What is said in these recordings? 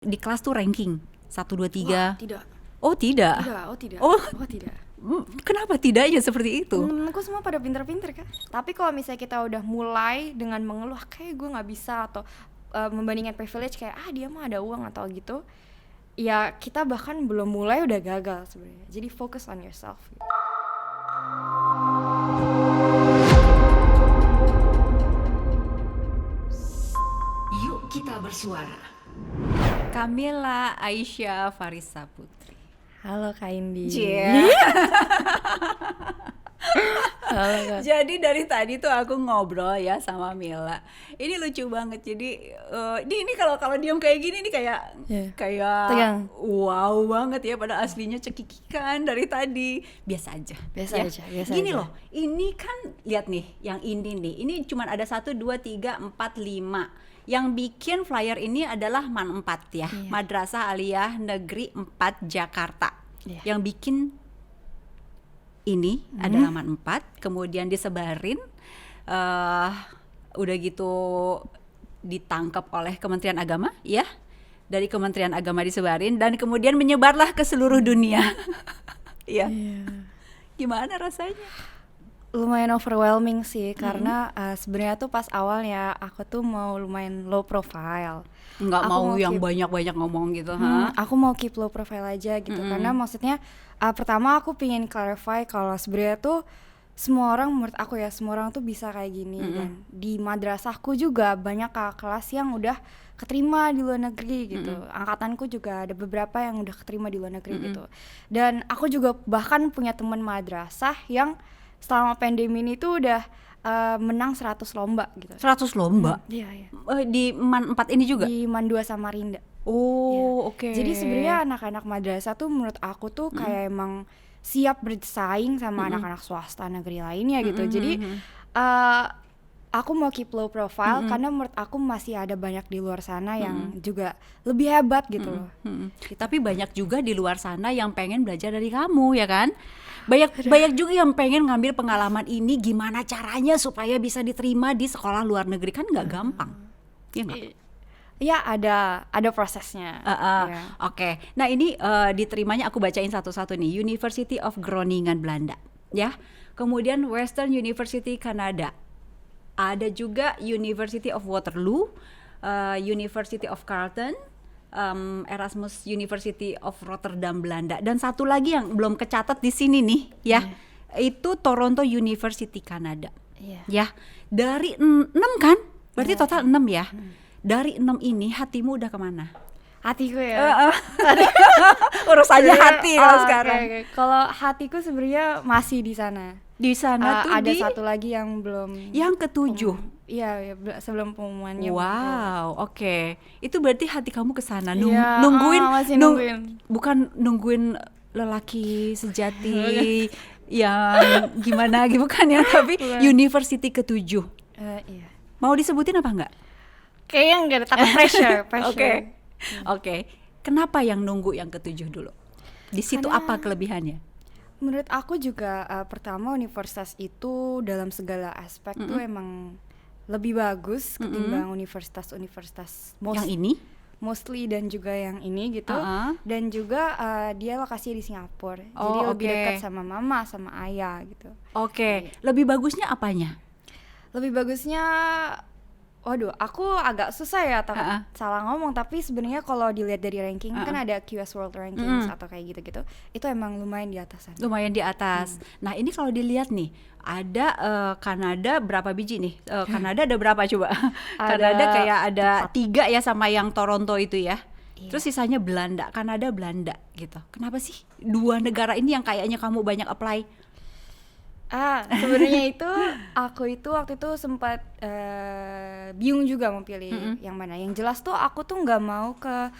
Di kelas tuh ranking 1, 2, 3. Tidak. Oh tidak. Tidak. Oh. Tidak. Kenapa tidaknya seperti itu? Temen-temenku semua pada pinter-pinter kan. Tapi kalau misalnya kita udah mulai dengan mengeluh kayak gue nggak bisa atau membandingkan privilege kayak dia mah ada uang atau gitu, ya kita bahkan belum mulai udah gagal sebenarnya. Jadi focus on yourself. Yuk kita bersuara. Kamila Aisyah Farisa Putri. Halo Kak Indi. Halo, Kak. Jadi dari tadi tuh aku ngobrol ya sama Mila. Ini lucu banget. Jadi ini kalau diam kayak gini nih kayak tegang. Wow banget ya. Pada aslinya cekikikan dari tadi. Biasa aja. Biasa Gini aja. loh. Ini kan lihat nih yang ini nih. Ini cuma ada 1, 2, 3, 4, 5. Yang bikin flyer ini adalah MAN 4 ya. Iya. Madrasah Aliyah Negeri 4 Jakarta. Iya. Yang bikin ini adalah MAN 4, kemudian disebarin, udah gitu ditangkap oleh Kementerian Agama, ya, dari Kementerian Agama disebarin dan kemudian menyebarlah ke seluruh dunia, ya. Gimana rasanya? Lumayan overwhelming sih, karena sebenarnya tuh pas awalnya aku tuh mau lumayan low profile. Nggak Aku mau yang keep- banyak-banyak ngomong gitu, Aku mau keep low profile aja gitu, karena maksudnya pertama aku pengen clarify kalau sebenarnya tuh semua orang, menurut aku ya, semua orang tuh bisa kayak gini. Dan di madrasahku juga banyak kakak kelas yang udah keterima di luar negeri gitu. Angkatanku juga ada beberapa yang udah keterima di luar negeri gitu. Dan aku juga bahkan punya teman madrasah yang selama pandemi ini tuh udah menang 100 lomba gitu. 100 lomba? Iya. Di MAN 4 ini juga? Di MAN 2 Samarinda. Oh, oke. Jadi sebenarnya anak-anak madrasah tuh menurut aku tuh kayak emang siap bersaing sama anak-anak swasta negeri lainnya gitu. Jadi aku mau keep low profile karena menurut aku masih ada banyak di luar sana yang juga lebih hebat gitu loh. Tapi banyak juga di luar sana yang pengen belajar dari kamu, ya kan? Banyak juga yang pengen ngambil pengalaman ini, gimana caranya supaya bisa diterima di sekolah luar negeri, kan nggak gampang, ya nggak? Ya ada prosesnya. Ya. Oke. Nah ini diterimanya aku bacain satu-satu nih. University of Groningen Belanda, ya. Kemudian Western University Kanada. Ada juga University of Waterloo, University of Carleton, Erasmus University of Rotterdam Belanda, dan satu lagi yang belum kecatat di sini nih, ya. Itu Toronto University Kanada. Iya. Ya, dari 6 kan? Berarti total 6 ya. Dari 6 ini hatimu udah kemana? Hatiku ya. Urusannya hati kalau sekarang. Okay. Kalau hatiku sebenarnya masih di sana. Di sana tuh ada di satu lagi yang belum. yang ke-7. Iya, sebelum pengumumannya. Wow, oke. Itu berarti hati kamu ke sana Iya, masih nungguin. Bukan nungguin lelaki sejati yang gimana gitu, bukan ya, tapi university ke-7. Iya. Mau disebutin apa enggak? Kayaknya enggak ada, takut pressure. Oke. Kenapa yang nunggu yang ke-7 dulu? Di situ apa kelebihannya? Menurut aku juga pertama universitas itu dalam segala aspek tuh emang lebih bagus ketimbang universitas-universitas Yang ini? mostly dan juga yang ini gitu. Dan juga dia lokasinya di Singapura. Jadi lebih dekat sama mama sama ayah gitu. Oke. Lebih bagusnya apanya? Lebih bagusnya, waduh, aku agak susah ya takut salah ngomong, tapi sebenarnya kalau dilihat dari ranking kan ada QS World Rankings atau kayak gitu-gitu, itu emang lumayan di atasan. Lumayan di atas. Nah ini kalau dilihat nih, ada Kanada berapa biji nih? Kanada ada berapa coba? Kanada kayak ada 3 ya sama yang Toronto itu ya. Terus sisanya Belanda, Kanada, Belanda gitu. Kenapa sih 2 negara ini yang kayaknya kamu banyak apply? Sebenarnya itu aku itu waktu itu sempat bingung juga mau pilih yang mana. Yang jelas tuh aku tuh nggak mau ke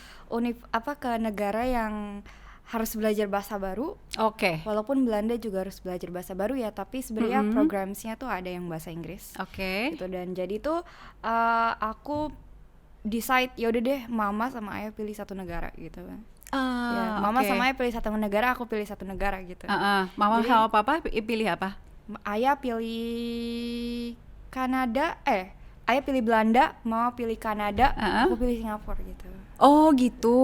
ke negara yang harus belajar bahasa baru. Oke. Walaupun Belanda juga harus belajar bahasa baru ya, tapi sebenarnya programnya tuh ada yang bahasa Inggris. Oke. Gitu. Dan jadi tuh aku decide ya udah deh, mama sama ayah pilih satu negara gitu kan. Mama sama ayah pilih satu negara, aku pilih satu negara gitu. Mama sama papa pilih apa? Ayah pilih Kanada, Ayah pilih Belanda, Mama pilih Kanada, Uh-uh. aku pilih Singapura gitu. Oh gitu,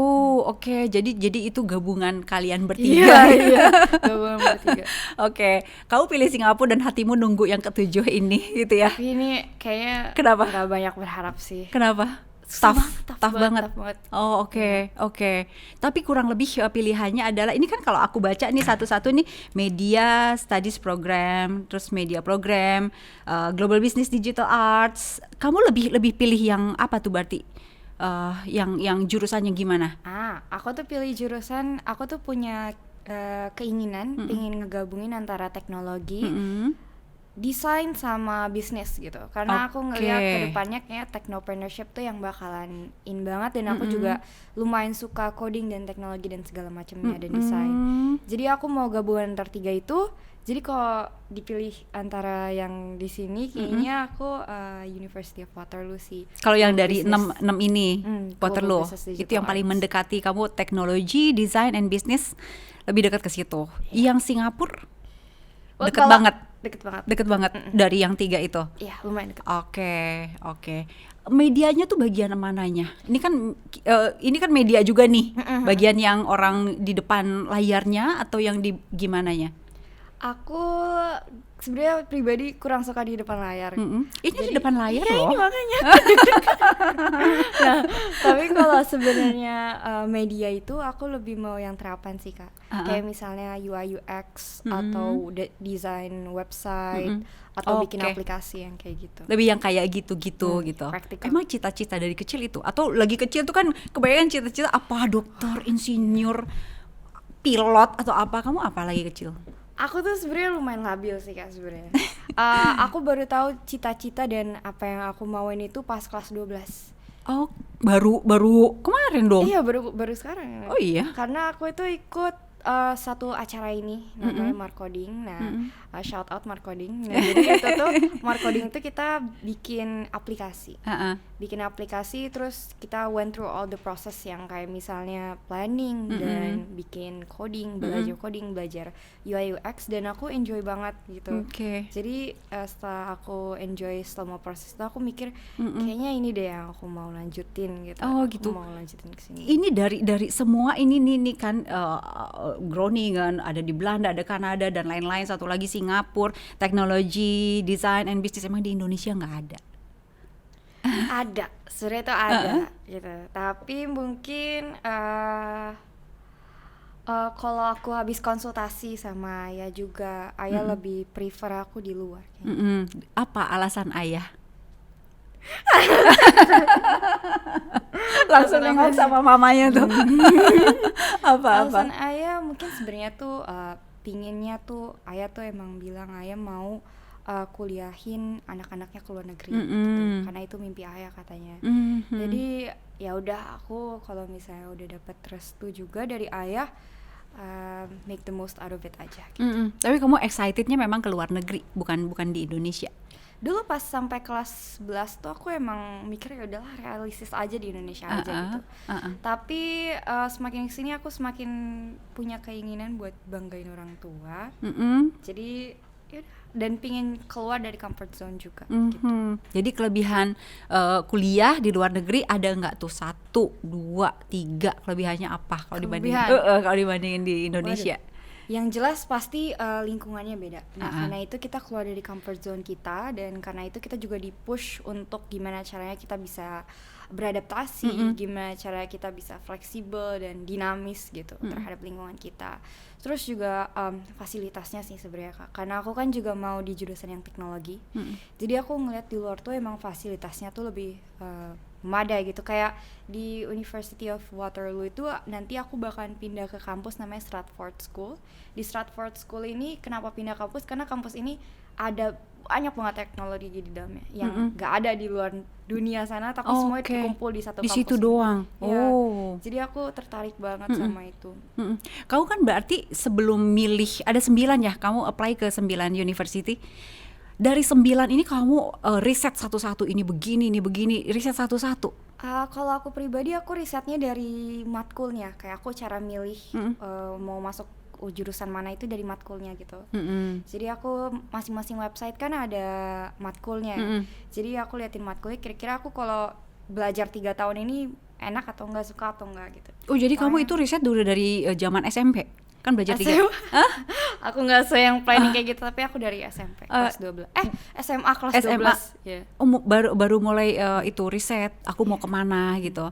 oke. Jadi itu gabungan kalian bertiga. Iya, gabungan bertiga. Oke, kamu pilih Singapura dan hatimu nunggu yang ketujuh ini, gitu ya? Tapi ini kayaknya Kenapa? nggak banyak berharap sih. Kenapa? Susah Tough banget. tough banget. Oh oke. Tapi kurang lebih pilihannya adalah ini kan kalau aku baca nih satu-satu nih media studies program, terus media program, global business digital arts. Kamu lebih pilih yang apa tuh berarti? Yang jurusannya gimana? Aku tuh pilih jurusan, aku tuh punya keinginan pengen ngegabungin antara teknologi, desain sama bisnis gitu. Karena aku ngeliat Oke. kedepannya kayak technopreneurship tuh yang bakalan in banget, dan aku juga lumayan suka coding dan teknologi dan segala macamnya dan desain. Jadi aku mau gabungan antara tiga itu. Jadi kalau dipilih antara yang di sini kayaknya aku University of Waterloo sih. Kalau yang dari Business. 6 ini, Waterloo, Global Business itu Digital yang paling Arts. mendekati kamu teknologi, design, and business, lebih dekat ke situ. Yang Singapura Wah, deket kalau- banget, Deket banget. deket banget dari yang 3 itu. Iya, lumayan deket. Oke. Medianya tuh bagian mananya? Ini kan media juga nih, bagian yang orang di depan layarnya atau yang di gimananya? Aku sebenarnya pribadi kurang suka di depan layar. Ini di depan layar Iya, loh. ini makanya. Nah, tapi kalau sebenarnya media itu aku lebih mau yang terapan sih, Kak. Kayak misalnya UI UX atau desain website atau bikin Oke. aplikasi yang kayak gitu. Lebih yang kayak gitu-gitu gitu. praktikal. Emang cita-cita dari kecil itu? Atau lagi kecil tuh kan kebanyakan cita-cita apa dokter, insinyur, pilot atau apa? Kamu apa lagi kecil? Aku tuh sebenarnya lumayan labil sih, Kak, sebenarnya. Aku baru tahu cita-cita dan apa yang aku mauin itu pas kelas 12. Oh, baru kemarin dong. Iya, baru sekarang. Oh iya. Karena aku itu ikut satu acara ini namanya Markoding. Nah, shout out Markoding. Nah, jadi itu tuh Markoding itu kita bikin aplikasi. Bikin aplikasi, terus kita went through all the process yang kayak misalnya planning dan bikin coding, belajar UI UX, dan aku enjoy banget gitu. Oke. Jadi setelah aku enjoy selama proses itu, aku mikir kayaknya ini deh yang aku mau lanjutin gitu. Oh, Aku gitu. mau lanjutin ke sini. Ini dari semua ini nih kan Groningen ada di Belanda, ada Kanada dan lain-lain, satu lagi Singapura, teknologi, desain and business, emang di Indonesia nggak ada. Ada, sebenarnya itu ada gitu. Tapi mungkin kalau aku habis konsultasi sama Ayah juga, Ayah lebih prefer aku di luar. Apa alasan ayah? Langsung nengok sama mamanya tuh. Apa? Alasan Ayah mungkin sebenarnya tuh pinginnya tuh Ayah tuh emang bilang Ayah mau kuliahin anak-anaknya ke luar negeri gitu. Karena itu mimpi Ayah katanya. Jadi ya udah, aku kalau misalnya udah dapet restu juga dari Ayah, make the most out of it aja gitu. Tapi kamu excitednya memang ke luar negeri, bukan di Indonesia. Dulu pas sampai kelas 11 tuh aku emang mikir ya udahlah, realistis aja di Indonesia aja gitu. Tapi semakin kesini aku semakin punya keinginan buat banggain orang tua. Jadi yaudah, dan pingin keluar dari comfort zone juga gitu. Jadi kelebihan kuliah di luar negeri ada nggak tuh 1, 2, 3 kelebihannya apa kalau dibandingin kalau dibandingin di Indonesia? Yang jelas pasti lingkungannya beda. Nah, karena itu kita keluar dari comfort zone kita, dan karena itu kita juga di-push untuk gimana caranya kita bisa beradaptasi, gimana caranya kita bisa fleksibel dan dinamis gitu terhadap lingkungan kita. Terus juga fasilitasnya sih sebenarnya, Kak. Karena aku kan juga mau di jurusan yang teknologi. Jadi aku ngeliat di luar tuh emang fasilitasnya tuh lebih memadai gitu. Kayak di University of Waterloo itu nanti aku bakalan pindah ke kampus namanya Stratford School. Di Stratford School ini kenapa pindah kampus? Karena kampus ini ada banyak banget teknologi di dalamnya yang nggak ada di luar dunia sana, tapi semua itu kumpul di satu di kampus. situ doang. Ya, jadi aku tertarik banget sama itu. Kamu kan berarti sebelum milih ada 9 ya, kamu apply ke 9 university. Dari 9 ini kamu riset satu-satu, ini begini, riset satu-satu. Kalau aku pribadi, aku risetnya dari matkulnya, kayak aku cara milih mau masuk jurusan mana itu dari matkulnya gitu. Mm-mm. Jadi aku masing-masing website kan ada matkulnya. Jadi aku liatin matkulnya kira-kira aku kalau belajar 3 tahun ini enak atau enggak, suka atau enggak gitu. Oh jadi kamu itu riset dulu dari zaman SMP? Kan belajar 3. SMA. Aku nggak yang planning kayak gitu, tapi aku dari SMP kelas 12. SMA kelas SMA. 12. Yeah. Oh baru mulai itu riset, aku mau kemana gitu.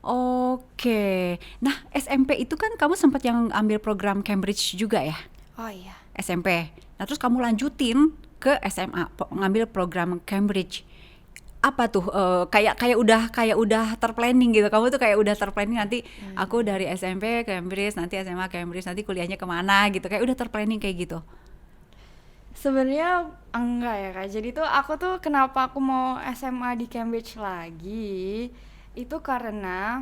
Oke. Nah SMP itu kan kamu sempat yang ambil program Cambridge juga ya? Oh iya. SMP. Nah terus kamu lanjutin ke SMA ngambil program Cambridge. Apa tuh kayak udah terplanning gitu. Kamu tuh kayak udah terplanning nanti aku dari SMP Cambridge, nanti SMA Cambridge, nanti kuliahnya kemana gitu. Kayak udah terplanning kayak gitu. Sebenarnya enggak ya Kak. Jadi tuh aku tuh kenapa aku mau SMA di Cambridge lagi itu karena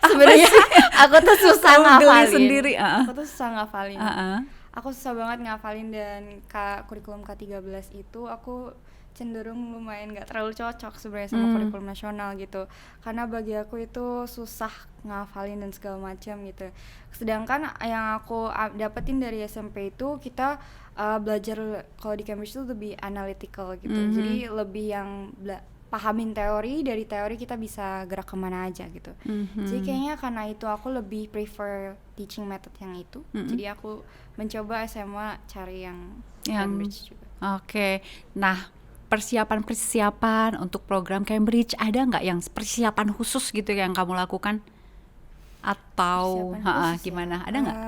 sebenarnya aku tuh susah Kamu geli ngafalin. sendiri, Aku tuh susah ngafalin. Aku susah banget ngafalin dan kurikulum K13 itu aku cenderung lumayan gak terlalu cocok sebenarnya sama kurikulum nasional gitu. Karena bagi aku itu susah ngafalin dan segala macam gitu. Sedangkan yang aku dapetin dari SMP itu kita belajar kalau di Cambridge itu lebih analytical gitu. Jadi lebih yang pahamin teori, dari teori kita bisa gerak kemana aja gitu. Jadi kayaknya karena itu aku lebih prefer teaching method yang itu. Jadi aku mencoba SMA cari yang Cambridge juga. Oke. Nah persiapan untuk program Cambridge ada nggak yang persiapan khusus gitu yang kamu lakukan? Atau gimana? Ada nggak?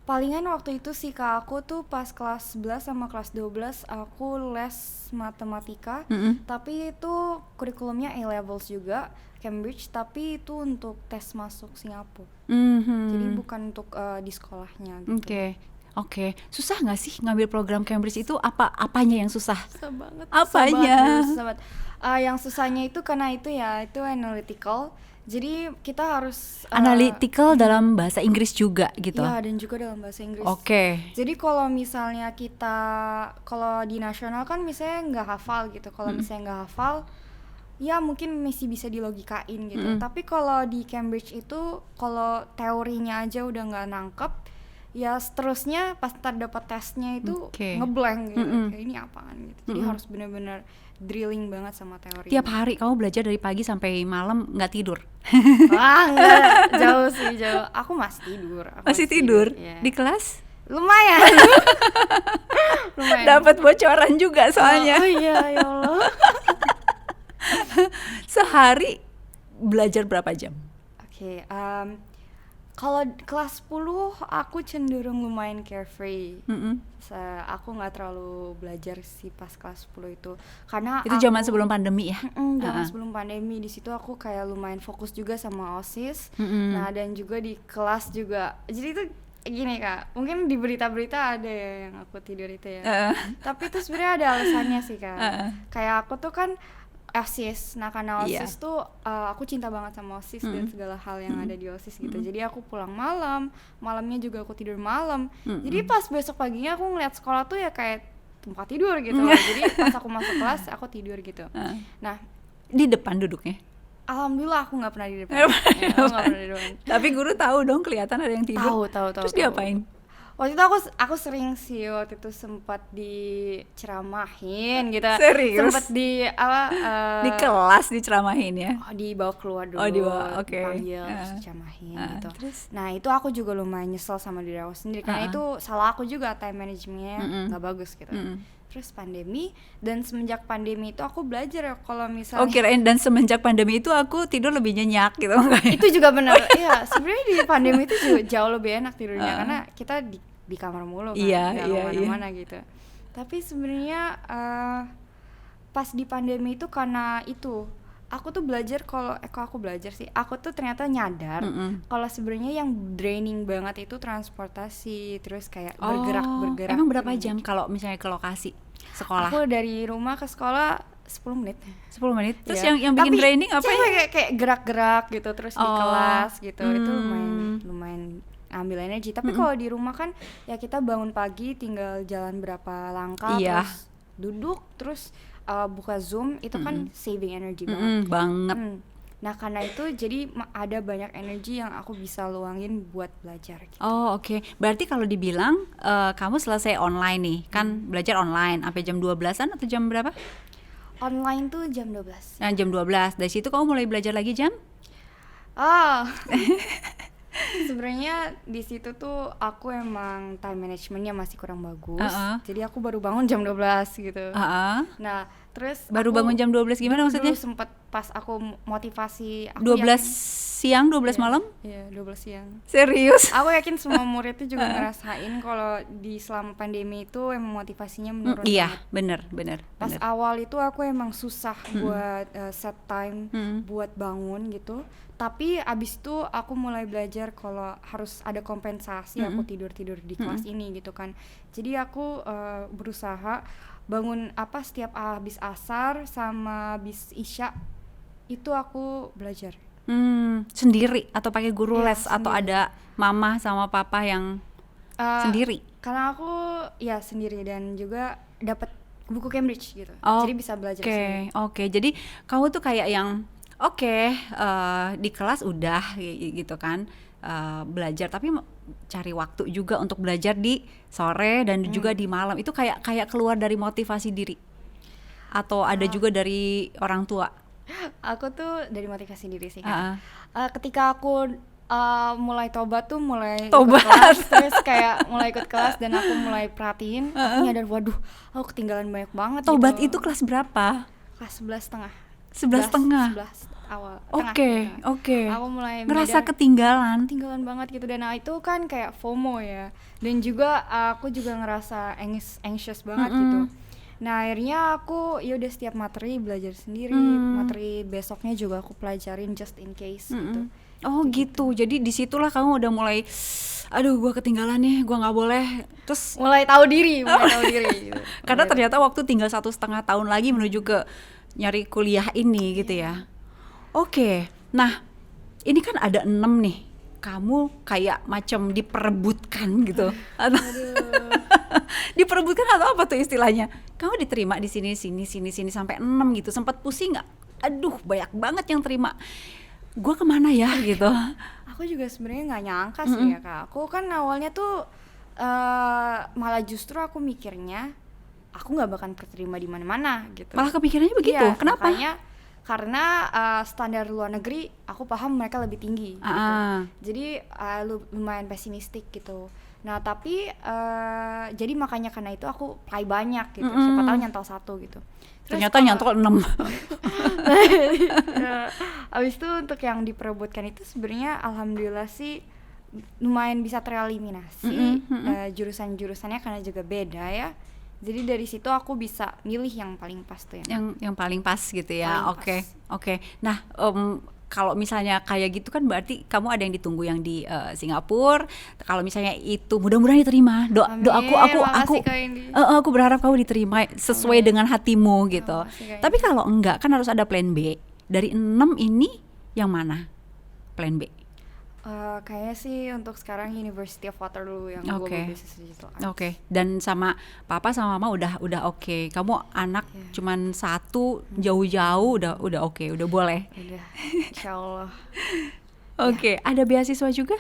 Palingan waktu itu sih Kak, aku tuh pas kelas 11 sama kelas 12 aku les matematika, tapi itu kurikulumnya A-levels juga, Cambridge, tapi itu untuk tes masuk Singapura. Jadi bukan untuk di sekolahnya gitu. Oke. Susah nggak sih ngambil program Cambridge itu? Apanya yang susah? Susah banget. Apanya? Susah banget. Yang susahnya itu karena itu analytical. Jadi kita harus analytical dalam bahasa Inggris juga gitu. Iya, dan juga dalam bahasa Inggris. Oke. Jadi kalau misalnya kalau di nasional kan misalnya nggak hafal gitu. Kalau misalnya nggak hafal, ya mungkin masih bisa dilogikain gitu. Tapi kalau di Cambridge itu kalau teorinya aja udah nggak nangkep, ya seterusnya pas dapat tesnya itu ngeblank gitu. Kayak ini apaan gitu. Jadi harus benar-benar drilling banget sama teori. Tiap hari kamu belajar dari pagi sampai malam nggak tidur? Wah, enggak, jauh. Aku masih tidur. Masih tidur? Yeah. Di kelas? Lumayan. Dapat bocoran juga soalnya. Oh iya, ya Allah. Sehari belajar berapa jam? Oke, kalau kelas 10 aku cenderung lumayan carefree. Aku nggak terlalu belajar sih pas kelas 10 itu. Karena itu zaman sebelum pandemi ya? Zaman sebelum pandemi. Di situ aku kayak lumayan fokus juga sama OSIS. Nah, dan juga di kelas juga. Jadi itu gini Kak, mungkin di berita-berita ada ya yang aku tidur itu ya. Tapi itu sebenarnya ada alasannya sih Kak. Kayak aku tuh kan OSIS, nah karena OSIS tuh aku cinta banget sama OSIS dan segala hal yang ada di OSIS gitu. Jadi aku pulang malamnya juga aku tidur malam. Jadi pas besok paginya aku ngeliat sekolah tuh ya kayak tempat tidur gitu. Jadi pas aku masuk kelas aku tidur gitu. Nah, di depan duduknya? Alhamdulillah aku nggak pernah di depan. Aku nggak pernah di depan. Tapi guru tahu dong, kelihatan ada yang tidur. Tahu. Terus diapain? Waktu itu aku sering sih waktu itu sempat diceramahin gitu. Serius? Sempat di kelas diceramahin ya? Dibawa keluar dulu. Dipanggil terus diceramahin gitu. Terus? Nah, itu aku juga lumayan nyesel sama diri aku sendiri karena itu salah aku juga, time managementnya nggak bagus gitu. Terus pandemi, dan semenjak pandemi itu aku belajar ya kalau misalnya kirain dan semenjak pandemi itu aku tidur lebih nyenyak gitu. Itu juga benar. Iya, sebenarnya di pandemi itu juga jauh lebih enak tidurnya karena kita di kamar mulu kan, nggak kemana-mana gitu. Tapi sebenarnya pas di pandemi itu karena itu aku tuh belajar aku tuh ternyata nyadar kalau sebenarnya yang draining banget itu transportasi, terus kayak bergerak. Emang berapa jam kalau misalnya ke lokasi sekolah? Aku dari rumah ke sekolah 10 menit. 10 menit. Terus yang bikin draining apa ya? Kayak gerak-gerak gitu terus di kelas gitu. Itu lumayan ambil energi. Tapi kalau di rumah kan ya kita bangun pagi tinggal jalan berapa langkah terus duduk terus buka Zoom, itu kan saving energy banget. Nah karena itu jadi ada banyak energi yang aku bisa luangin buat belajar gitu. Oh oke. Berarti kalau dibilang kamu selesai online nih, kan belajar online sampai jam 12-an atau jam berapa? Online tuh jam 12. Nah, jam 12. Dari situ kamu mulai belajar lagi jam? Oh, sebenarnya di situ tuh aku emang time managementnya masih kurang bagus. Jadi aku baru bangun jam 12 gitu. Nah, terus Baru aku bangun jam 12 gimana dulu maksudnya? sempet pas aku motivasi aku 12 yakin, siang, 12 malam? Iya, 12 siang. Serius? Aku yakin semua murid tuh juga ngerasain kalau di selama pandemi itu emang motivasinya menurun Iya, banget. bener. Pas awal itu aku emang susah buat set time buat bangun gitu. Tapi abis itu aku mulai belajar kalau harus ada kompensasi aku tidur-tidur di kelas ini gitu kan. Jadi aku berusaha bangun setiap habis asar sama habis isya itu aku belajar. Sendiri atau pakai guru Iya, les atau sendiri. ada mama sama papa yang sendiri? Karena aku ya sendiri dan juga dapat buku Cambridge gitu. Jadi bisa belajar sendiri. Oke. Jadi kamu tuh kayak yang di kelas udah gitu kan belajar, tapi cari waktu juga untuk belajar di sore dan juga di malam. Itu kayak keluar dari motivasi diri atau ada juga dari orang tua? Aku tuh dari motivasi diri sih kan. Ketika aku mulai tobat tuh mulai ikut kelas, terus kayak mulai ikut kelas dan aku mulai perhatiin, aku nyadar waduh, aku ketinggalan banyak banget. Tobat gitu. itu kelas berapa? Kelas 11,5. 11,5. 11 awal. Oke. Aku mulai ngerasa menyadari ketinggalan banget gitu, dan itu kan kayak FOMO ya. Dan juga aku juga ngerasa anxious banget gitu. Nah akhirnya aku ya udah setiap materi belajar sendiri, materi besoknya juga aku pelajarin just in case gitu. Oh gitu. Jadi disitulah kamu udah mulai, aduh gue ketinggalan nih, gue nggak boleh. Terus mulai tahu diri gitu. karena ternyata waktu tinggal 1,5 tahun lagi menuju ke nyari kuliah ini gitu ya. Oke. Nah ini kan ada 6 nih. Kamu kayak macam diperebutkan gitu. Atau diperebutkan atau apa tuh istilahnya? Kamu diterima di sini sampai 6 gitu. Sempat pusing nggak? Aduh banyak banget yang terima. Gue kemana ya gitu? Aku juga sebenarnya nggak nyangka sih ya Kak. Aku kan awalnya tuh malah justru aku mikirnya aku nggak bakal keterima di mana-mana gitu. Malah kepikirannya begitu? Iya, Kenapa? Makanya karena standar luar negeri aku paham mereka lebih tinggi gitu. Jadi lumayan pesimistik gitu. Nah tapi jadi makanya karena itu aku apply banyak gitu. Siapa tahu nyantol 1 gitu. Ternyata nyantol 6. Abis itu untuk yang diperebutkan itu sebenarnya alhamdulillah sih lumayan bisa tereliminasi. Jurusan-jurusannya karena juga beda ya. Jadi dari situ aku bisa milih yang paling pas tuh yang paling pas gitu ya. Paling Oke. Nah, kalau misalnya kayak gitu kan berarti kamu ada yang ditunggu yang di Singapura. Kalau misalnya itu mudah-mudahan diterima. Aku berharap kamu diterima sesuai dengan hatimu gitu. Tapi kalau enggak kan harus ada plan B. Dari 6 ini yang mana plan B? Kayaknya sih untuk sekarang University of Waterloo yang Global Business Digital Arts. Oke. Dan sama papa sama mama udah oke. Kamu anak cuman 1 jauh-jauh udah oke, udah boleh. Udah, insyaallah. Oke. Ada beasiswa juga?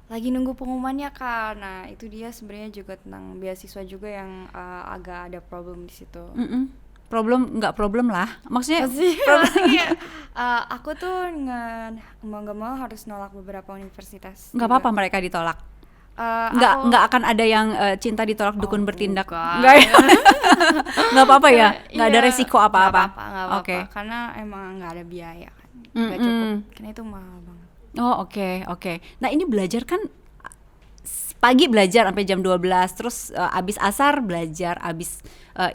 Lagi nunggu pengumumannya Kak. Nah itu dia sebenarnya juga tentang beasiswa juga yang agak ada problem di situ. Nggak problem lah, maksudnya aku tuh nggak mau harus nolak beberapa universitas. Nggak apa-apa mereka ditolak. Nggak akan ada yang cinta ditolak dukun bertindak. Nggak ya? Nggak apa-apa ya, nggak ada resiko apa-apa. Nggak apa-apa, karena emang nggak ada biaya kan, nggak cukup, karena itu mahal banget. Oh oke. Nah ini belajar kan pagi belajar sampai jam 12, terus abis asar belajar, abis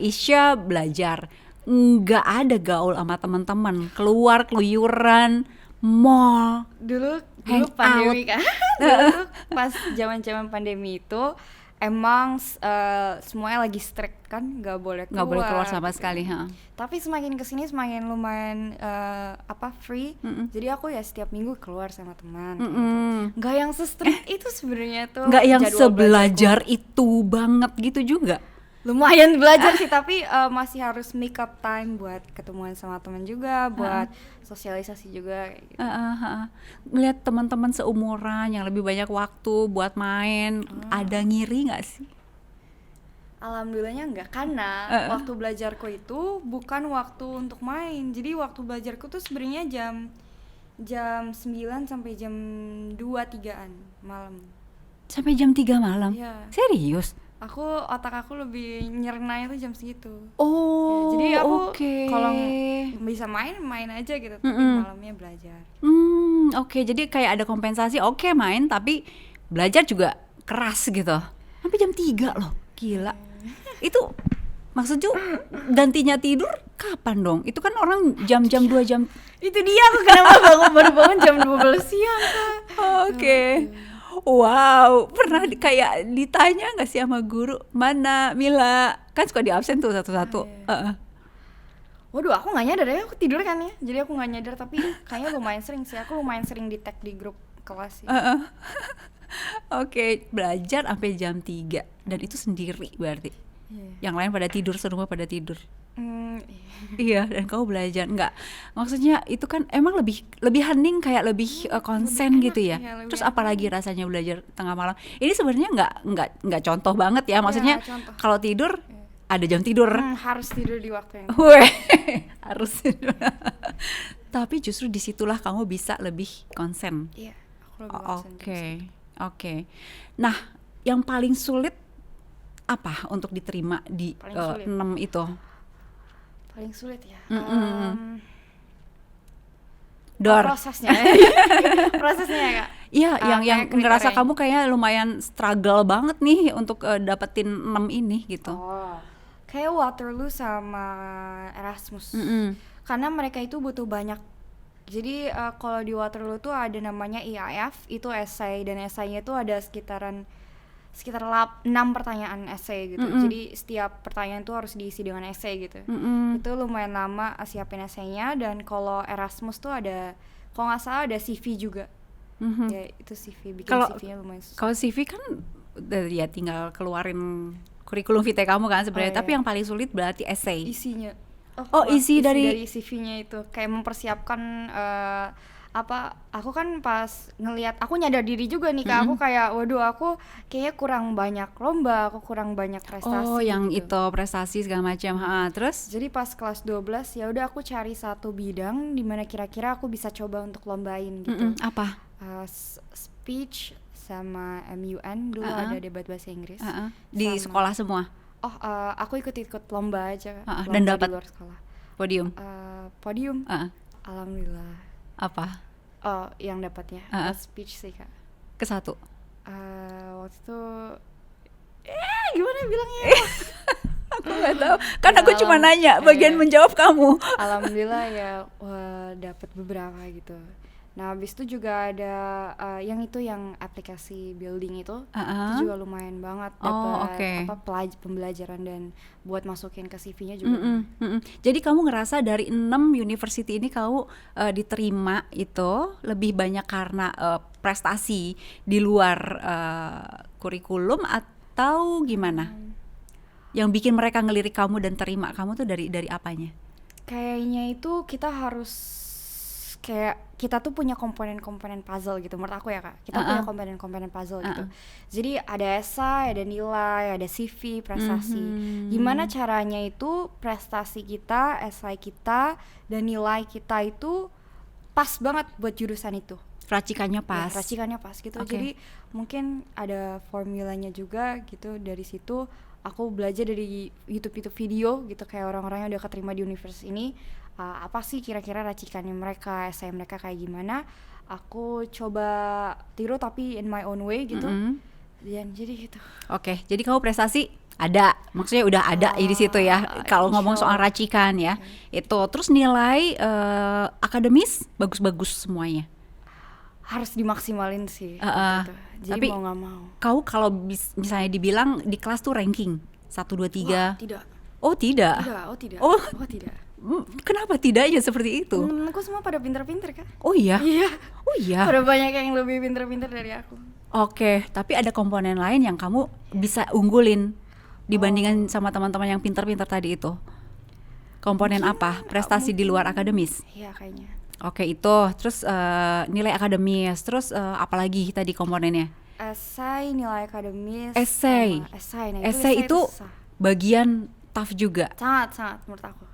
isya belajar. Nggak ada gaul sama teman-teman, keluar keluyuran, mall, dulu hangout. pandemi kan. Dulu pas zaman pandemi itu emang semuanya lagi strict kan, nggak boleh keluar sama gitu. sekali. Tapi semakin kesini semakin lumayan free. Jadi aku ya setiap minggu keluar sama teman. Nggak yang se-strict itu sebenarnya tuh. Nggak yang jadwal sebelajar itu banget gitu juga. lumayan belajar sih, tapi masih harus make up time buat ketemuan sama teman juga, buat sosialisasi juga kayak gitu. Ngeliat teman-teman seumuran yang lebih banyak waktu buat main, ada ngiri nggak sih? Alhamdulillahnya enggak, karena waktu belajarku itu bukan waktu untuk main. Jadi waktu belajarku tuh sebenarnya jam 9 sampai jam 2-3an malam. Sampai jam 3 malam? Iya. Serius? Otak aku lebih nyerna itu jam segitu. Oh, jadi aku oke. kalau bisa main aja gitu, tapi malamnya belajar. Oke, jadi kayak ada kompensasi. Oke, main tapi belajar juga keras gitu. Sampai jam 3 loh, gila. Itu maksudnya gantinya tidur kapan dong? Itu kan orang jam-jam 2 jam. Itu dia, aku kenapa baru bangun jam 12 siang Kak. Oke. Wow, pernah kayak ditanya nggak sih sama guru, mana Mila? Kan suka di absen tuh satu-satu. Waduh, aku nggak nyadar ya, aku tidur kan ya. Jadi aku nggak nyadar, tapi kayaknya lumayan sering sih. Aku lumayan sering di tag di grup kelas sih. Oke, belajar sampai jam 3 dan itu sendiri berarti. Yang lain pada tidur, semua pada tidur. Iya, dan kamu belajar nggak? Maksudnya itu kan emang lebih hening, kayak lebih konsen gitu ya. Terus apalagi rasanya belajar tengah malam? Ini sebenarnya nggak contoh banget ya. Maksudnya kalau tidur ada jam tidur. Harus tidur di waktu yang harus tidur. Tapi justru disitulah kamu bisa lebih konsen. Iya, aku lebih konsen. Oke. Nah, yang paling sulit apa untuk diterima di 6 itu? Paling sulit ya. Prosesnya ya Kak. Iya, yang ngerasa kamu kayaknya lumayan struggle banget nih untuk dapetin 6 ini gitu. Kayak Waterloo sama Erasmus. Karena mereka itu butuh banyak. Jadi kalau di Waterloo tuh ada namanya EIF, itu essay, dan essay-nya tuh ada sekitar 6 pertanyaan essay gitu. Jadi setiap pertanyaan tuh harus diisi dengan essay gitu. Itu lumayan lama siapin essay-nya. Dan kalau Erasmus tuh ada, kalau nggak salah ada CV juga. Ya itu CV, bikin CV-nya lumayan susah. Kalau CV kan ya tinggal keluarin kurikulum vitae kamu kan sebenarnya. Tapi yang paling sulit berarti essay. Isinya. Isi dari CV-nya itu kayak mempersiapkan aku kan pas ngelihat, aku nyadar diri juga nih Kak, aku kayak waduh, aku kayaknya kurang banyak lomba, aku kurang banyak prestasi. Yang gitu. itu prestasi segala macam. Terus jadi pas kelas 12 ya udah aku cari satu bidang di mana kira-kira aku bisa coba untuk lombain gitu. Apa? Speech sama MUN dulu ada debat bahasa Inggris. Di sekolah semua? Aku ikut lomba aja Kak. Dan dapat di luar sekolah. Podium? Alhamdulillah. Apa? Yang dapatnya speech sih Kak. Ke-1? Waktu itu gimana bilangnya? Aku nggak tahu. Kan aku cuma nanya, bagian menjawab kamu. Alhamdulillah ya, dapat beberapa gitu. Nah, habis itu juga ada yang aplikasi building itu juga lumayan banget dapat pembelajaran dan buat masukin ke CV-nya juga. Jadi kamu ngerasa dari 6 university ini kamu diterima itu lebih banyak karena prestasi di luar kurikulum atau gimana? Yang bikin mereka ngelirik kamu dan terima kamu tuh dari apanya? Kayaknya itu kita tuh punya komponen-komponen puzzle gitu, menurut aku ya Kak. Kita punya komponen-komponen puzzle gitu. Jadi ada essay, ada nilai, ada CV, prestasi. Gimana caranya itu prestasi kita, essay kita, dan nilai kita itu pas banget buat jurusan itu. Racikannya pas. Ya, racikannya pas gitu. Jadi mungkin ada formulanya juga gitu. Dari situ aku belajar dari YouTube video gitu, kayak orang-orang yang udah keterima di universitas ini. Apa sih kira-kira racikannya mereka, essay mereka kayak gimana, aku coba tiru tapi in my own way gitu. Dan jadi gitu. Oke, jadi kamu prestasi ada, maksudnya udah ada di situ ya. Kalau ngomong soal racikan ya, itu terus nilai akademis bagus-bagus semuanya. Harus dimaksimalin sih. Gitu. Jadi tapi mau nggak mau. Kau kalau misalnya dibilang di kelas tuh ranking 1, 2, 3. Tidak. Oh tidak. Oh tidak. Kenapa tidaknya seperti itu? Aku semua pada pinter-pinter Kak. Oh iya? Iya. Oh iya? Pada banyak yang lebih pinter-pinter dari aku. Oke, tapi ada komponen lain yang kamu bisa unggulin. dibandingkan sama teman-teman yang pintar-pintar tadi itu? Komponen apa? Prestasi di luar akademis? Iya kayaknya. Oke, itu. Terus nilai akademis. Terus apalagi tadi komponennya? Esai, nilai akademis. Esai. Esai. Nah, Esai itu susah. bagian tough juga. Sangat menurut aku.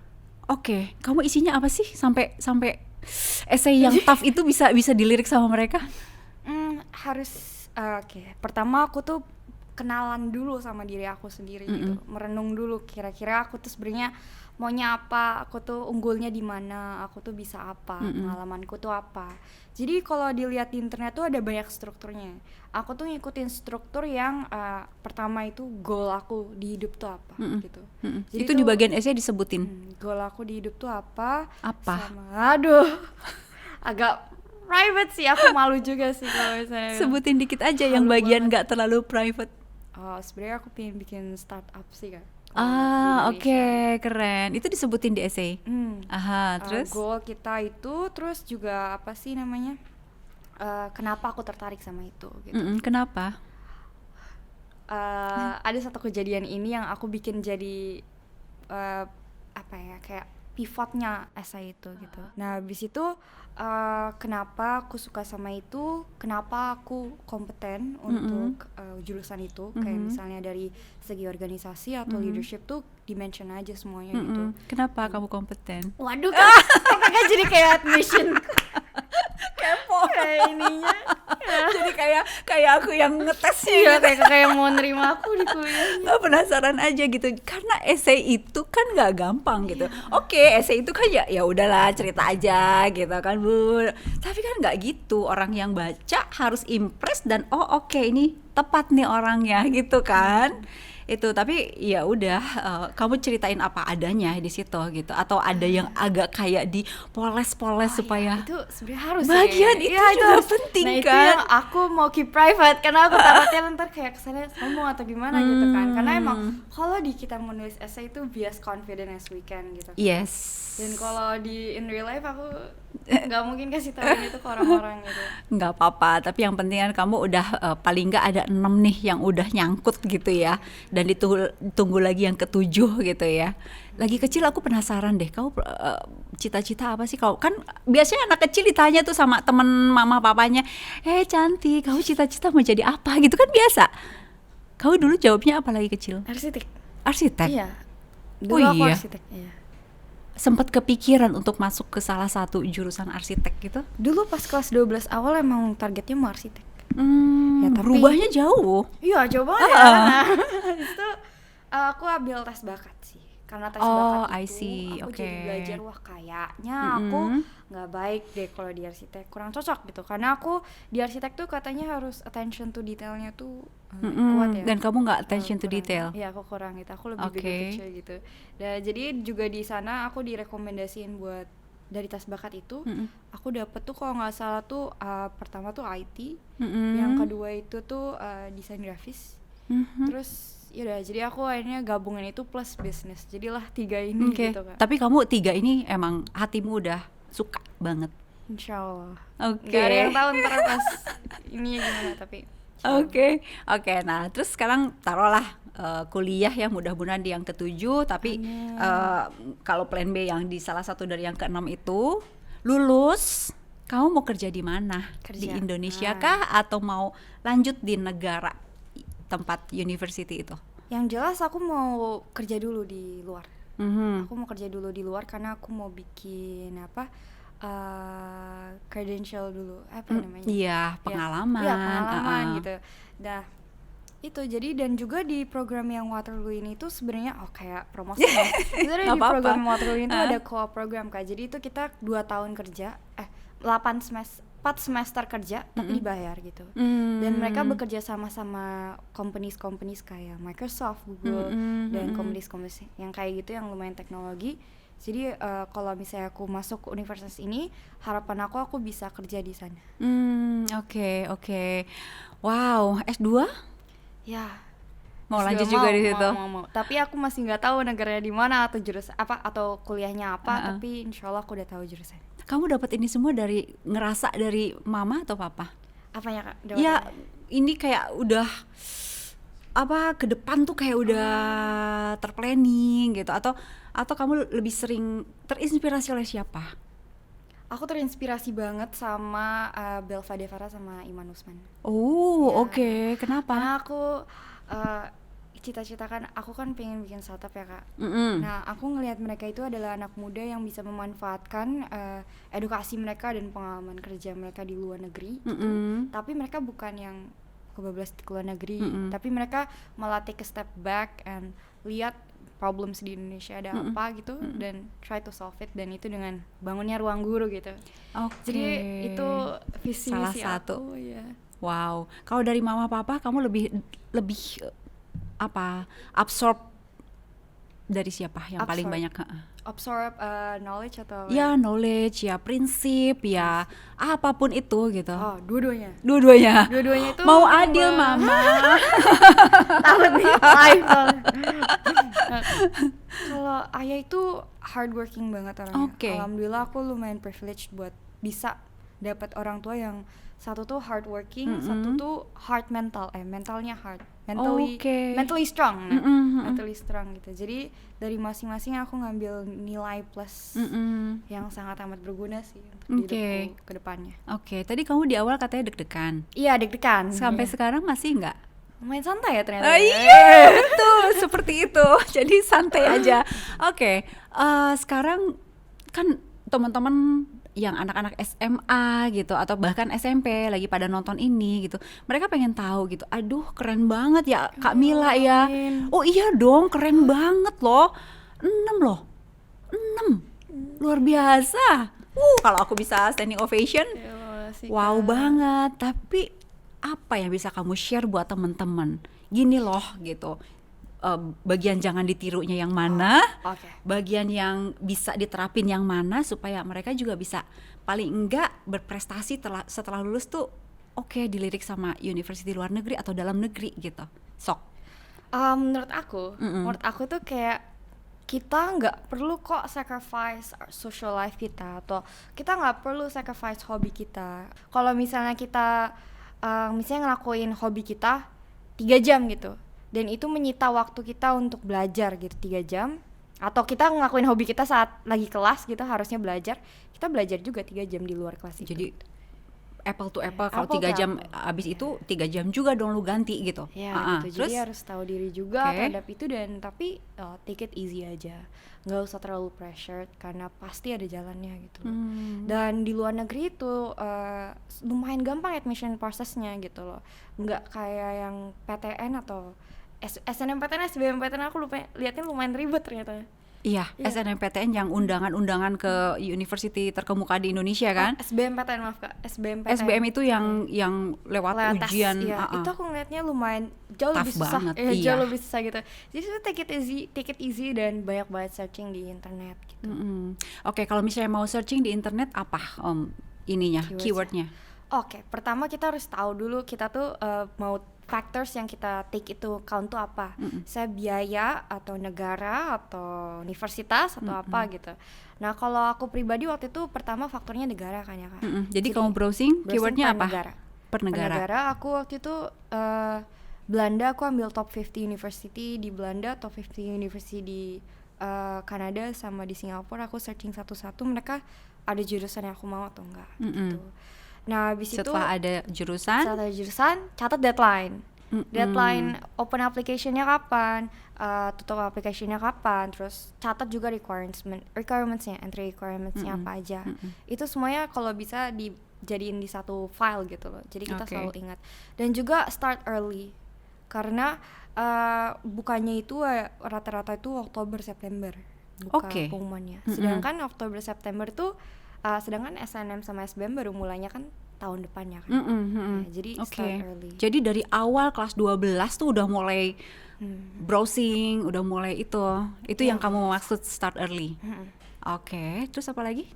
Oke, kamu isinya apa sih sampai esai yang tough itu bisa dilirik sama mereka? Harus oke. Pertama aku tuh kenalan dulu sama diri aku sendiri gitu. Merenung dulu kira-kira aku tuh sebenarnya maunya apa, aku tuh unggulnya di mana, aku tuh bisa apa, pengalamanku tuh apa. Jadi kalau dilihat di internet tuh ada banyak strukturnya. Aku tuh ngikutin struktur yang pertama itu goal aku di hidup tuh apa gitu. Jadi Itu di bagian essay disebutin. Goal aku di hidup tuh apa? Apa? Aduh, agak private sih, aku malu juga sih kalau misalnya. Sebutin dikit aja yang bagian nggak terlalu private. Oh, sebenarnya aku pengen bikin startup sih Kak. Oke, keren. Itu disebutin di essay. Aha, terus? Goal kita itu, terus juga apa sih namanya? Kenapa aku tertarik sama itu gitu. Kenapa? Ada satu kejadian ini yang aku bikin jadi apa ya, kayak pivotnya essay itu gitu. Nah, habis itu kenapa aku suka sama itu, kenapa aku kompeten untuk jurusan itu, kayak misalnya dari segi organisasi atau leadership tuh dimention aja semuanya gitu. Kenapa kamu kompeten? Waduh, kakak jadi kayak admission. Kepo. Kayak ininya. Jadi kayak aku yang ngetesnya. Iya, kayak mau nerima aku di kuliahnya. Nggak, penasaran aja gitu, karena essay itu kan nggak gampang gitu. Oke, essay itu kan ya udahlah cerita aja gitu kan Bu, tapi kan nggak gitu, orang yang baca harus impress dan oke, ini tepat nih orangnya gitu kan. Itu tapi ya udah, kamu ceritain apa adanya di situ gitu, atau ada yang agak kayak dipoles-poles supaya itu sebenarnya harus bagian ya. itu juga harus. penting nah, kan. itu yang aku mau keep private karena aku takutnya ntar kayak kesannya sombong atau gimana gitu kan, karena emang kalau di kita menulis essay itu be as confident as we can gitu. Yes. Dan kalau di in real life aku nggak mungkin kasih tahu itu ke orang-orang gitu. Nggak apa-apa, tapi yang penting kan kamu udah paling nggak ada 6 nih yang udah nyangkut gitu ya, dan ditunggu lagi yang ke-7 gitu ya. Lagi kecil aku penasaran deh, kamu cita-cita apa sih? Kau kan biasanya anak kecil ditanya tuh sama temen mama papanya, cantik, kamu cita-cita mau jadi apa gitu kan biasa. Kamu dulu jawabnya apa lagi kecil? Arsitek? Iya, dulu aku iya. arsitek. Iya. Sempat kepikiran untuk masuk ke salah satu jurusan arsitek gitu? Dulu pas kelas 12 awal emang targetnya mau arsitek. Ya, tapi berubahnya jauh. Iya, jauh banget ya. Nah, itu aku ambil tes bakat sih. Karena tes bakat I itu see. aku Oke. jadi belajar, wah kayaknya aku nggak baik deh kalau di arsitek, kurang cocok gitu. Karena aku di arsitek tuh katanya harus attention to detailnya tuh kuat ya. Dan kamu nggak attention to Kurang. detail? Iya, aku kurang gitu. Aku lebih Oke. bigger picture gitu. Dan jadi juga di sana aku direkomendasiin buat dari tes bakat itu, aku dapet tuh kalau nggak salah tuh pertama tuh IT, yang kedua itu tuh desain grafis, terus yaudah jadi aku akhirnya gabungin itu plus bisnis, jadilah 3 ini Oke. gitu Kak. Tapi kamu 3 ini emang hatimu udah suka banget. Insya Allah. Oke. Gak ada yang tahu ntar pas ini gimana, tapi insya Allah. Oke. Nah terus sekarang taruhlah kuliah yang mudah-mudahan di yang ke-7, tapi kalau plan B yang di salah satu dari yang ke-6 itu lulus, kamu mau kerja di mana? Kerja. Di Indonesia kah atau mau lanjut di negara tempat university itu? Yang jelas aku mau kerja dulu di luar. Mhm. Aku mau kerja dulu di luar karena aku mau bikin apa credential dulu, apa namanya? Iya, pengalaman. Iya, pengalaman gitu. Nah, itu jadi, dan juga di program yang Waterloo ini tuh sebenarnya kayak promosi ya. Sebenarnya di Apa-apa. program Waterloo ini tuh ada co-op program Kak. Jadi itu kita 2 tahun kerja, 4 semester kerja tapi dibayar gitu. Dan mereka bekerja sama companies kayak Microsoft, Google, dan companies yang kayak gitu yang lumayan teknologi. Jadi kalau misalnya aku masuk ke universitas ini, harapan aku bisa kerja di sana. Oke. Wow, S2? Ya. Mau S2 lanjut juga di situ? Mau. Tapi aku masih nggak tahu negaranya di mana atau jurusan apa atau kuliahnya apa. Tapi insya Allah aku udah tahu jurusan. Kamu dapat ini semua dari ngerasa dari mama atau papa? Apanya Kak? Ya, ini kayak udah apa ke depan tuh kayak udah terplanning gitu, atau kamu lebih sering terinspirasi oleh siapa? Aku terinspirasi banget sama Belva Devara sama Iman Usman. Oh, Ya. oke. Kenapa? Karena aku cita-cita kan, aku kan pengen bikin startup ya Kak. Mm-mm. Nah, aku ngelihat mereka itu adalah anak muda yang bisa memanfaatkan edukasi mereka dan pengalaman kerja mereka di luar negeri gitu. Mm-mm. Tapi mereka bukan yang kebablas ke luar negeri, Mm-mm. tapi mereka malah take a step back and lihat problems di Indonesia ada apa gitu, dan try to solve it, dan itu dengan bangunnya ruang guru gitu. Oke. Jadi itu visi Salah misi satu. aku ya. Wow. Kalau dari mama papa kamu lebih apa? Absorb dari siapa yang paling Absorb. banyak? Absorb knowledge atau Ya knowledge, ya prinsip, ya apapun itu gitu. Oh, dua-duanya. Dua-duanya. Dua-duanya itu Mau adil mama. takut nih live soalnya. Kalau ayah itu hardworking banget orangnya. Oke. Alhamdulillah aku lumayan privileged buat bisa dapat orang tua yang satu tuh hardworking, satu tuh mentalnya hard, Oke. mentally strong, Mm-mm. mentally strong gitu. Jadi dari masing-masing aku ngambil nilai plus Mm-mm. yang sangat amat berguna sih untuk Oke. hidupku ke depannya. Oke, tadi kamu di awal katanya deg-degan. Iya, deg-degan. Sampai Iya. sekarang masih nggak? Lumayan santai ya ternyata. Iya, betul seperti itu. Jadi santai aja. Oke, sekarang kan teman-teman yang anak-anak SMA gitu atau bahkan SMP lagi pada nonton ini gitu, mereka pengen tahu gitu. Aduh, keren banget ya Kak Mila ya. Amin. Oh iya dong, keren banget loh. 6 loh. 6. Luar biasa. Kalau aku bisa standing ovation, Terima kasih, wow Kak. banget. Tapi apa yang bisa kamu share buat temen-temen? Gini loh gitu. Bagian jangan ditirunya yang mana, Oke. bagian yang bisa diterapin yang mana, supaya mereka juga bisa paling enggak berprestasi setelah lulus tuh oke, dilirik sama university luar negeri atau dalam negeri gitu. Sok. Menurut aku tuh kayak kita nggak perlu kok sacrifice our social life kita, atau kita nggak perlu sacrifice hobi kita. Kalau misalnya kita misalnya ngelakuin hobi kita 3 jam gitu, dan itu menyita waktu kita untuk belajar gitu 3 jam, atau kita ngelakuin hobi kita saat lagi kelas gitu harusnya belajar, kita belajar juga 3 jam di luar kelas itu. Jadi apple to apple, kalau Apple 3 to jam apple. abis itu 3 jam juga dong lu ganti gitu. Ya gitu. Terus Jadi harus tahu diri juga Oke. terhadap itu, dan tapi take it easy aja, nggak usah terlalu pressured karena pasti ada jalannya gitu loh. Dan di luar negeri itu lumayan gampang admission processnya gitu loh, nggak kayak yang PTN atau SNMPTN, SBMPTN aku lupa liatnya lumayan ribet ternyata. iya, SNMPTN yang undangan ke university terkemuka di Indonesia kan. SBMPTN, maaf Kak, SBMPTN. SBM itu yang lewat tes, ujian. iya. Itu aku ngeliatnya lumayan jauh Tough lebih susah, banget, iya, iya. jauh lebih susah gitu. Jadi itu take it easy dan banyak banget searching di internet gitu. Oke, kalau misalnya mau searching di internet apa ininya, keywordnya? Oke, pertama kita harus tahu dulu kita tuh mau factors yang kita take itu count tuh apa. Saya biaya atau negara atau universitas atau apa gitu. Nah, kalau aku pribadi waktu itu pertama faktornya negara kan ya Kak. Jadi kamu browsing keywordnya per apa? negara. Per negara. Per negara aku waktu itu Belanda, aku ambil top 50 university di Belanda, top 50 university di Kanada sama di Singapura. Aku searching satu-satu mereka ada jurusan yang aku mau atau enggak gitu. Nah, habis itu Setelah ada jurusan, catat deadline. Deadline open application-nya kapan, tutup application-nya kapan, terus catat juga requirements-nya, entry requirements-nya apa aja. Itu semuanya kalau bisa dijadiin di satu file gitu loh. Jadi kita Oke. selalu ingat. Dan juga start early. Karena bukannya itu rata-rata itu Oktober September buka Oke. pengumumannya. Sedangkan Oktober September tuh sedangkan SNM sama SBM baru mulainya kan tahun depannya kan. Ya, jadi Oke. start early. Jadi dari awal kelas 12 tuh udah mulai browsing, udah mulai itu yang kamu maksud start early. Oke, terus apa lagi?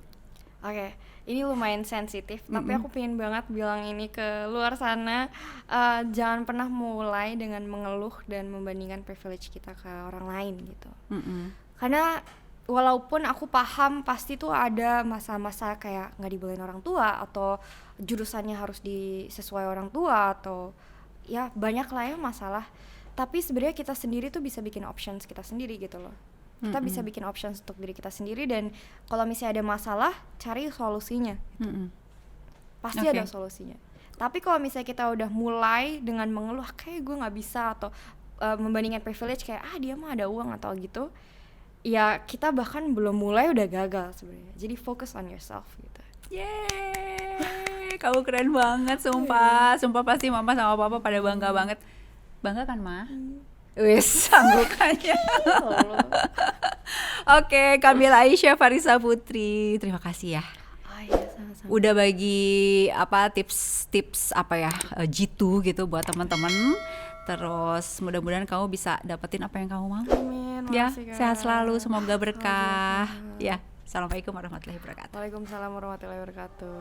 Oke, ini lumayan sensitif, tapi aku pengen banget bilang ini ke luar sana, jangan pernah mulai dengan mengeluh dan membandingkan privilege kita ke orang lain gitu. Karena walaupun aku paham pasti tuh ada masa-masa kayak nggak dibolehin orang tua, atau jurusannya harus sesuai orang tua, atau ya banyak lah ya masalah. Tapi sebenarnya kita sendiri tuh bisa bikin options kita sendiri gitu loh. Kita bisa bikin options untuk diri kita sendiri, dan kalau misalnya ada masalah, cari solusinya. Pasti ada solusinya. Tapi kalau misalnya kita udah mulai dengan mengeluh kayak gue nggak bisa, atau membandingkan privilege kayak dia mah ada uang atau gitu, ya kita bahkan belum mulai udah gagal sebenarnya. Jadi focus on yourself gitu. Yeay, kamu keren banget, sumpah. Sumpah pasti mama sama papa pada bangga banget. Bangga kan, Ma? Wis, sanggukannya. Oke, Kamila Aisyah Farisa Putri, terima kasih ya. Sama-sama. Udah bagi tips jitu gitu buat teman-teman. Terus mudah-mudahan kamu bisa dapetin apa yang kamu mau. Amin. Ya, Makasih, Kak. sehat selalu, semoga berkah. Ya, assalamualaikum warahmatullahi wabarakatuh. Waalaikumsalam warahmatullahi wabarakatuh.